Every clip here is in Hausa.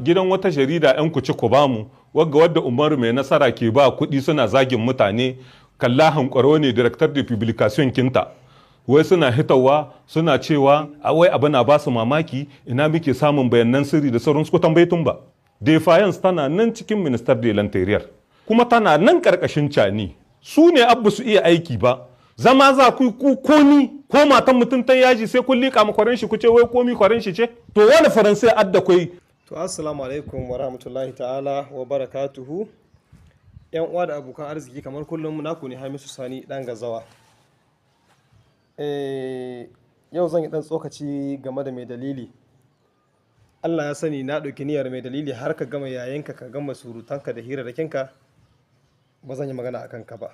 gidan wata jarida 'yan kuci ku bamu wadda Umaru Mai Nasara ke ba kuɗi suna zagin mutane, kalla hankwaro ne director de publication kinta, wai suna hitawa suna cewa wai abu na ba su mamaki ina muke samun bayanan sirri da sauran su tambayi tun ba. Defiance tana nan cikin minister de l'interior kuma tana nan karkashin cani, su ne abu su iya aiki ba. Zama za ku komi ko matan mutum ta yaji sai kun liƙa ma kwarin shi ku ce wai komi kwarin shi ce, to wani faransai adda kwai. To assalamu alaikum wa rahmatullahi ta'ala wa barakatuhu. Yan uwa da abokan arziki, kamar kullum naku ne Hamisu Sani dan Gazawa. Yau zan yi dan tsokaci game da mai dalili. Allah ya sani na ɗauki niyyar mai dalili har ka gama yayanka ka gama surutanka da hirarrakinka ba zan yi magana a kanka ba.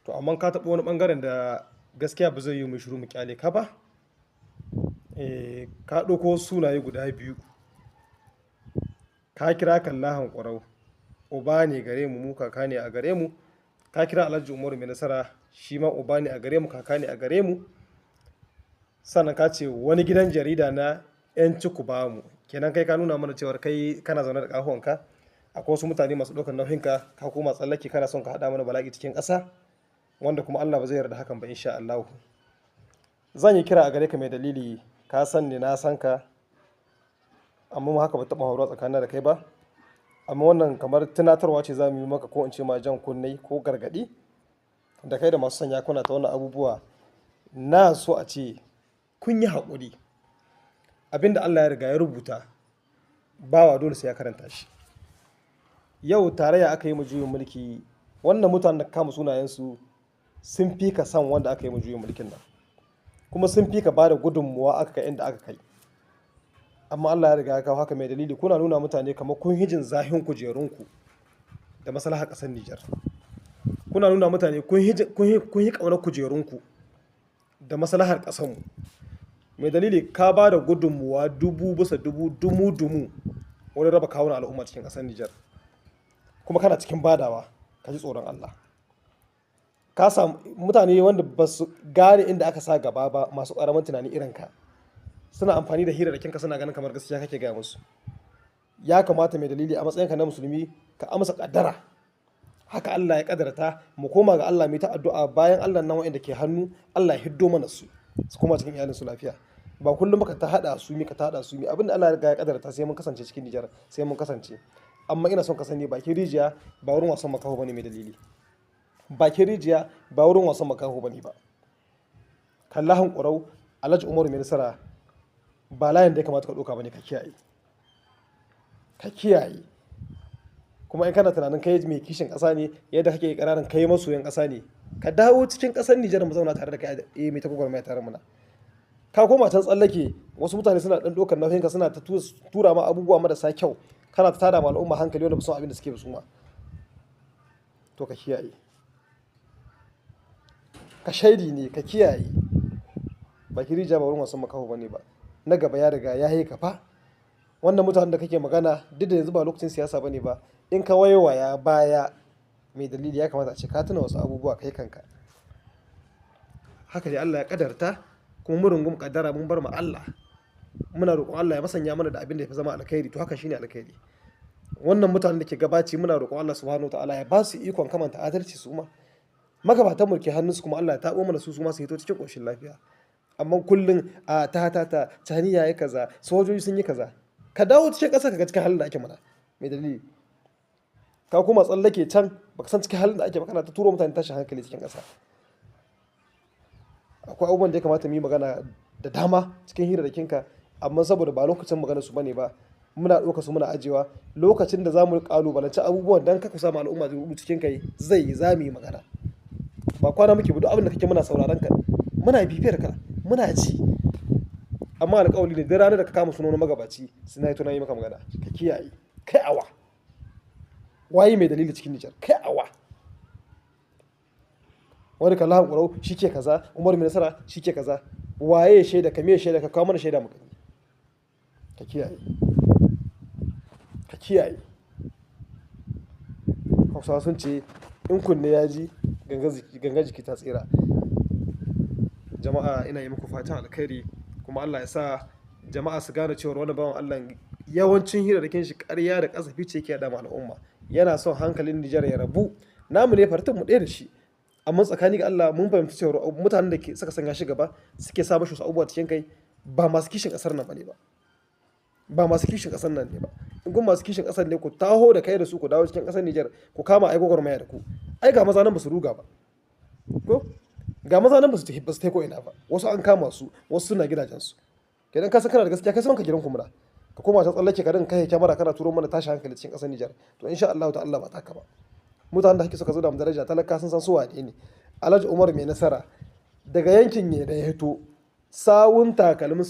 To amma ka taɓa wani ɓangaren da gaskiya ba zai yi mai shiru mu kyale ka ba. Ka ɗauko sunaye guda biyu. Ka kira Kallahan Ƙwarau, uba ne gare mu, mu kaka ne a gare mu. Ka kira Alhaji Umaru Mai Nasara, shi ma uba ne a gare mu, kaka ne a gare mu. Sannan ka ce wani gidan jarida na 'yanci ku ba mu, kenan kai ka nuna mana cewar kai kana zaune da ƙahuwanka, akwai wasu mutane masu ɗaukar nauyinka, ka koma tsallake kana son ka haɗa mana bala'i cikin ƙasa, wanda kuma Allah ba zai yarda hakan ba insha Allah. Zan yi kira a gare ka mai dalili, ka san ni na san ka, amma haka ba taɓa hauruwa tsakanin da kai ba. Amma wannan kamar tunatarwa ce za mu yi maka, ko in ce ma jan kunne ko gargaɗi da kai da masu sanya kuna ta wannan abubuwa. Na so a ce kun yi haƙuri. Abinda Allah ya riga ya rubuta bawa dole sai ya karanta shi. Yau tarayya aka yi mu juyin mulki, wannan mutanen da kama sunayensu sun fi ka san wanda aka yi mu juyin mulkin nan, kuma sun fi ka ba da gudunmuwa aka kai inda aka kai. Amma Allah ya riga ya kawo haka mai dalili, kuna nuna mutane kamar kun hijin zahin kujerunku da maslahar ƙasar Nijar. Kuna nuna mutane kun yi ƙaunar kujerunku da maslahar ƙasarmu. Mai dalili, ka ba da gudunmuwa 1000 dumu wani raba kawunan al'umma cikin ƙasar Nijar, kuma kana cikin badawa. Ka ji tsoron Allah. Ka samu mutane wanda ba su gane inda aka sa gaba ba, masu ƙaramin tunani irin ka, suna amfani da hirarrakinka, suna ganin kamar gaskiya kake gaya musu. Ya kamata mai dalili, a matsayinka na musulmi ka amsa kaddara. Haka Allah ya kaddarta, mu koma ga Allah mai ta addu'a bayan Allah nan wa'anda ke hannu, Allah ya hiddo mana su koma cikin iyalinsu lafiya. Ba kullum ka ta hada su mi abinda Allah ya kaddarta sai mun kasance cikin Nijar, sai mun kasance. Amma ina son ka sani, bakin rijiya ba wurin wasan makaho bane mai dalili. Bakin rijiya ba wurin wasan makaho bane ba. Kallahan Ƙwarau, Alhaji Umaru Mai Nasara ba layin da ya kamata ka ɗauka bane. Ka kiyaye. Kuma in kana tunanin kai mai kishin ƙasa ne, yadda kake ƙararin kai masoyan ƙasa ne, ka dawo cikin ƙasar Nijar mu zauna tare da kai, mai ta gwagwarmaya tare muna. Ka koma can tsallake, wasu mutane suna ɗan ɗaukar nauyinka, suna ta tura ma abubuwa marasa kyau, kana ta tada ma al'umma hankali wanda ba san abin da suke ba su ma. To ka kiyaye. Ka shaidi ne, ka kiyaye. Baki rijiya ba wurin wasan makaho bane ba. Na gaba ya riga ya yi kafa. Wannan mutanen da kake magana, duk da yanzu ba lokacin siyasa bane ba, in ka waiwaya baya mai dalili, ya kamata a ce ka tuna wasu abubuwa kai kanka. Haka dai Allah ya kadarta, kuma mun rungum kaddara, mun bar ma Allah. Muna roƙon Allah ya masanya mana da abin da ya fi zama alkhairi, to haka shine alkhairi. Wannan mutanen da ke gabaci, muna roƙon Allah subhanahu wataala ya ba su ikon kamanta adalci su ma. Magabatan mulki hannunsu, kuma Allah ya taɓo mana su ma su hito cikin ƙoshin lafiya. Amma kullum cani ya yi kaza, sojoji sun yi kaza. Ka dawo cikin ƙasa ka ga cikin halin da ake mana mai dalili. Ka kuma tsallake can baka san cikin halin da ake, kana ta turo mutane tashin hankali cikin ƙasa. Akwai abubuwan da ya kamata mu yi magana da dama cikin hirarrakinka, amma saboda ba lokacin magana su bane ba, muna ɗauka su muna ajewa. Lokacin da za mu ƙalubalanci abubuwan dan ka samu al'umma da cikin kai za mu yi magana. Ba kwana muke ba, duk abin da kake muna sauraron ka, muna bibiyar ka, muna ji. Amma alƙawari ne, duk ranar da ka kama sunan magabaci suna yi tuna yi maka magana. Ka kiyaye. Kai awa. Waye mai dalili cikin Nijar? Kai awa. Wani Kallahan Ƙwarau shi ke kaza, Umaru Mai Nasara shi ke kaza. Waye shaida ka, me shaida ka, kawo mana shaida mu gani. Ka kiyaye. Ka kiyaye. Hausawa sun ce in kunne ya ji gangan jiki ta tsira. Jama'a ina yi muku fatan alkhairi, kuma Allah ya sa jama'a su gane cewa wannan bawan Allah yawancin hirarrakin shi ƙarya da kasafi ce yake da al'umma. Yana son hankalin Nijar ya rabu. Namu ne fartin mu ɗaya da shi, amma tsakani ga Allah mun fahimci cewa mutanen da suka sanya shi gaba suke sa mashi wasu abubuwa cikin kai ba masu kishin ƙasar nan bane ba. Ba masu kishin ƙasar nan ne ba. In kun masu kishin ƙasar ne ku taho da kai da su ku dawo cikin ƙasar Nijar ku kama ai gwagwarmaya da ku. Ai ga maza nan ba su ruga ba. Ko ga maza nan ba su ta ko ina ba. Wasu an kama su, wasu suna gidajensu. Kenan ka san kana da gaskiya kai san ka gidan ku mura. Ka koma ta tsallake ka kai kyamara kana turo mana tashi hankali cikin ƙasar Nijar. To insha Allah ta Allah ba ta ka ba. Mutanen da suka zo da mu daraja talaka sun san su wane ne. Alhaji Umar mai nasara daga yankin ne da ya hito sawun takalmin